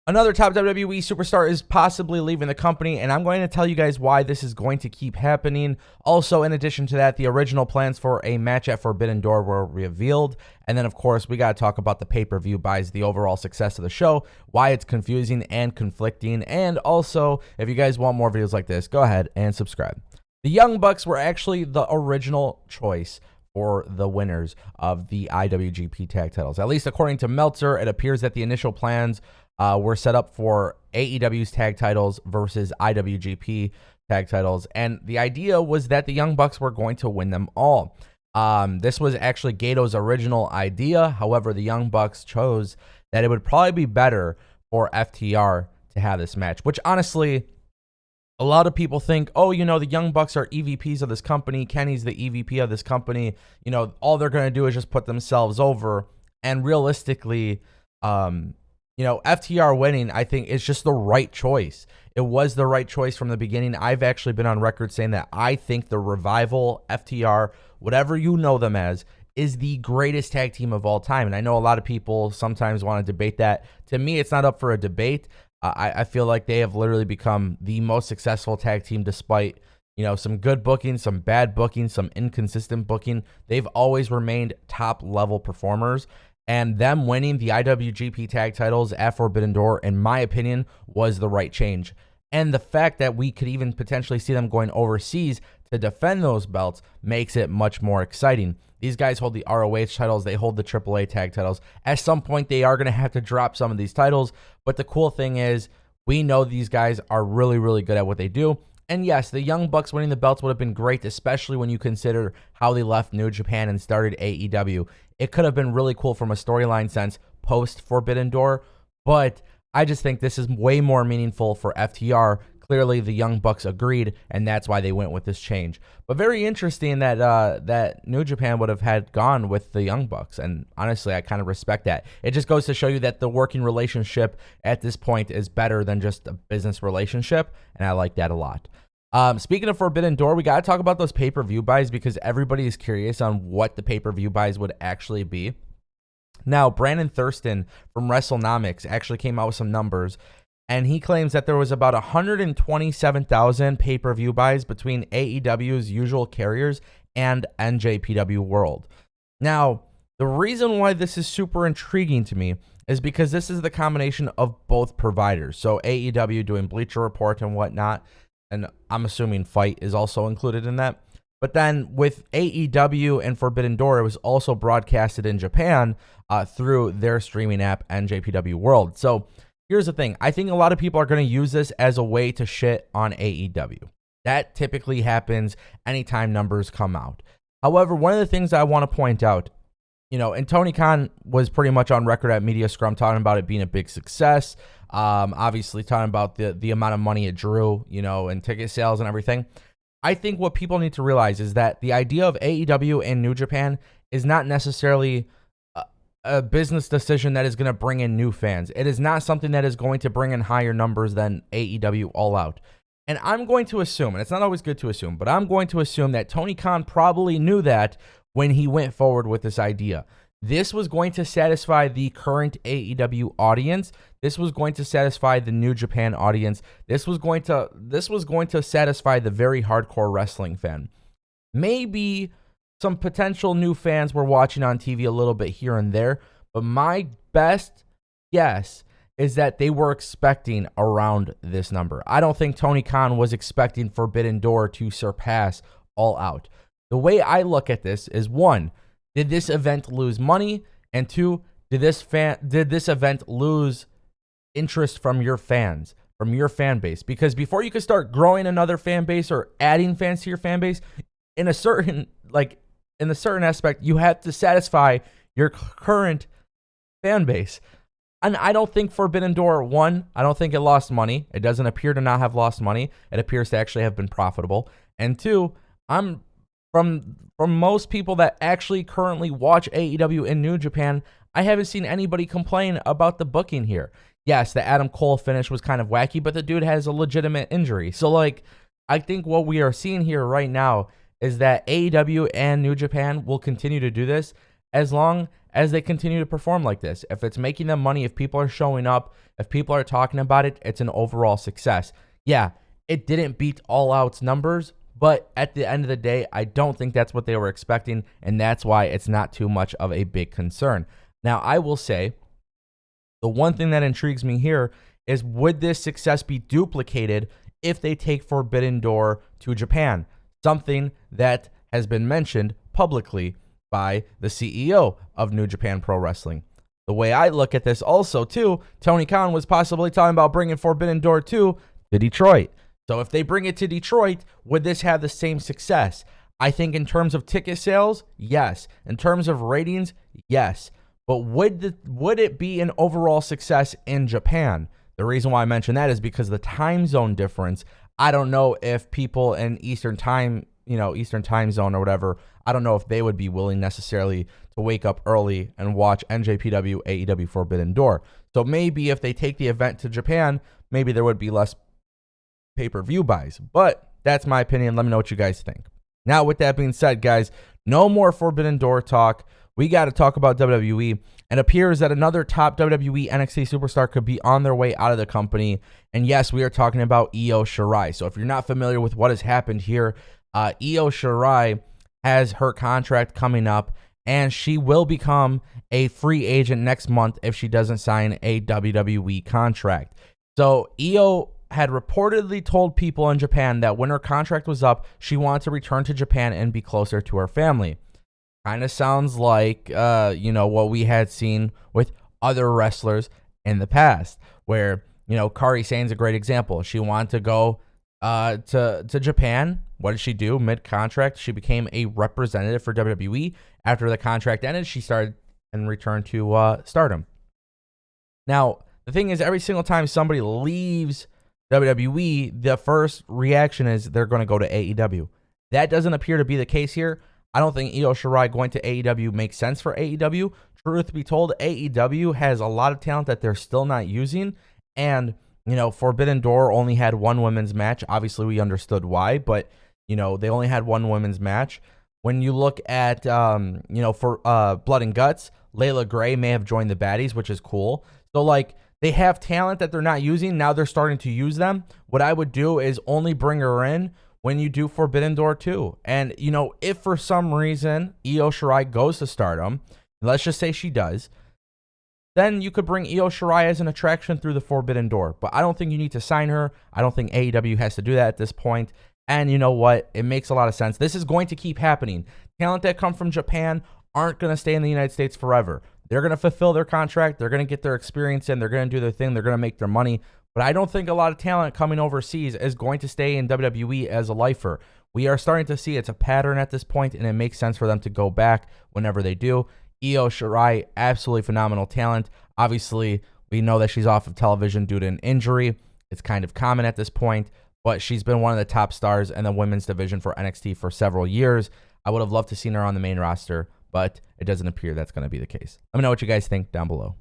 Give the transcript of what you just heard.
Another top WWE superstar is possibly leaving the company, and I'm going to tell you guys why this is going to keep happening. Also, in addition to that, the original plans for a match at Forbidden Door were revealed. And then, of course, we got to talk about the pay-per-view buys, the overall success of the show, why it's confusing and conflicting. And also, if you guys want more videos like this, go ahead and subscribe. The Young Bucks were actually the original choice for the winners of the IWGP tag titles. At least according to Meltzer, it appears that the initial plans were set up for AEW's tag titles versus IWGP tag titles. And the idea was that the Young Bucks were going to win them all. This was actually Gato's original idea. However, the Young Bucks chose that it would probably be better for FTR to have this match, which honestly, a lot of people think, oh, you know, the Young Bucks are EVPs of this company. Kenny's the EVP of this company. You know, all they're going to do is just put themselves over. And realistically, you know, FTR winning, I think, is just the right choice. It was the right choice from the beginning. I've actually been on record saying that I think the Revival, FTR, whatever you know them as, is the greatest tag team of all time. And I know a lot of people sometimes want to debate that. To me, it's not up for a debate. I feel like they have literally become the most successful tag team despite, you know, some good booking, some bad booking, some inconsistent booking. They've always remained top-level performers. And them winning the IWGP tag titles at Forbidden Door, in my opinion, was the right change. And the fact that we could even potentially see them going overseas to defend those belts makes it much more exciting. These guys hold the ROH titles. They hold the AAA tag titles. At some point, they are going to have to drop some of these titles. But the cool thing is, we know these guys are really, really good at what they do. And yes, the Young Bucks winning the belts would have been great, especially when you consider how they left New Japan and started AEW. It could have been really cool from a storyline sense post Forbidden Door, but I just think this is way more meaningful for FTR. Clearly, the Young Bucks agreed, and that's why they went with this change. But very interesting that that New Japan would have had gone with the Young Bucks, and honestly, I kind of respect that. It just goes to show you that the working relationship at this point is better than just a business relationship, and I like that a lot. Speaking of Forbidden Door, we got to talk about those pay-per-view buys because everybody is curious on what the pay-per-view buys would actually be. Now, Brandon Thurston from WrestleNomics actually came out with some numbers, and he claims that there was about 127,000 pay-per-view buys between AEW's usual carriers and NJPW World. Now, the reason why this is super intriguing to me is because this is the combination of both providers. So AEW doing Bleacher Report and whatnot, and I'm assuming Fight is also included in that. But then with AEW and Forbidden Door, it was also broadcasted in Japan through their streaming app, NJPW World. So here's the thing. I think a lot of people are going to use this as a way to shit on AEW. That typically happens anytime numbers come out. However, one of the things I want to point out, you know, and Tony Khan was pretty much on record at Media Scrum talking about it being a big success. Obviously talking about the amount of money it drew, you know, and ticket sales and everything. I think what people need to realize is that the idea of AEW and New Japan is not necessarily a business decision that is going to bring in new fans. It is not something that is going to bring in higher numbers than AEW All Out. And I'm going to assume, and it's not always good to assume, but I'm going to assume that Tony Khan probably knew that when he went forward with this idea. This was going to satisfy the current AEW audience. This was going to satisfy the New Japan audience. This was going to satisfy the very hardcore wrestling fan. Maybe some potential new fans were watching on TV a little bit here and there, but my best guess is that they were expecting around this number. I don't think Tony Khan was expecting Forbidden Door to surpass All Out. The way I look at this is, one, did this event lose money? And two, did this event lose interest from your fans, from your fan base? Because before you could start growing another fan base or adding fans to your fan base, in a certain aspect, you have to satisfy your current fan base. And I don't think Forbidden Door, one, I don't think it lost money. It doesn't appear to not have lost money. It appears to actually have been profitable. And two, from most people that actually currently watch AEW in New Japan, I haven't seen anybody complain about the booking here. Yes, the Adam Cole finish was kind of wacky, but the dude has a legitimate injury. So, like, I think what we are seeing here right now is that AEW and New Japan will continue to do this. as long as they continue to perform like this. If it's making them money, if people are showing up, if people are talking about it, it's an overall success. Yeah, it didn't beat All Out's numbers, but at the end of the day, I don't think that's what they were expecting, and that's why it's not too much of a big concern. Now, I will say, the one thing that intrigues me here is, would this success be duplicated if they take Forbidden Door to Japan? Something that has been mentioned publicly by the CEO of New Japan Pro Wrestling. The way I look at this also, too, Tony Khan was possibly talking about bringing Forbidden Door to Detroit. So if they bring it to Detroit, would this have the same success? I think in terms of ticket sales, yes. In terms of ratings, yes. But would it be an overall success in Japan? The reason why I mention that is because the time zone difference. I don't know if people in Eastern time zone or whatever, I don't know if they would be willing necessarily to wake up early and watch NJPW, AEW Forbidden Door. So maybe if they take the event to Japan, maybe there would be less pay-per-view buys. But that's my opinion. Let me know what you guys think. Now, with that being said, guys, no more Forbidden Door talk. We got to talk about WWE. It appears that another top WWE NXT superstar could be on their way out of the company. And yes, we are talking about Io Shirai. So if you're not familiar with what has happened here, Io Shirai has her contract coming up, and she will become a free agent next month if she doesn't sign a WWE contract. So Io had reportedly told people in Japan that when her contract was up, she wanted to return to Japan and be closer to her family. Kind of sounds like, what we had seen with other wrestlers in the past, where, Kairi Sane's a great example. She wanted to go to Japan. What did she do? Mid-contract, she became a representative for WWE. After the contract ended, she started and returned to Stardom. Now, the thing is, every single time somebody leaves WWE, the first reaction is they're going to go to AEW. That doesn't appear to be the case here. I don't think Io Shirai going to AEW makes sense for AEW. Truth be told, AEW has a lot of talent that they're still not using. And, Forbidden Door only had one women's match. Obviously, we understood why, but, they only had one women's match. When you look at, for Blood and Guts, Layla Gray may have joined the Baddies, which is cool. So, they have talent that they're not using. Now they're starting to use them. What I would do is only bring her in when you do Forbidden Door 2. And, if for some reason Io Shirai goes to Stardom, let's just say she does, then you could bring Io Shirai as an attraction through the Forbidden Door. But I don't think you need to sign her. I don't think AEW has to do that at this point. And you know what? It makes a lot of sense. This is going to keep happening. Talent that come from Japan aren't going to stay in the United States forever. They're going to fulfill their contract. They're going to get their experience in. They're going to do their thing. They're going to make their money. But I don't think a lot of talent coming overseas is going to stay in WWE as a lifer. We are starting to see it's a pattern at this point, and it makes sense for them to go back whenever they do. Io Shirai, absolutely phenomenal talent. Obviously, we know that she's off of television due to an injury. It's kind of common at this point, but she's been one of the top stars in the women's division for NXT for several years. I would have loved to seen her on the main roster, but it doesn't appear that's going to be the case. Let me know what you guys think down below.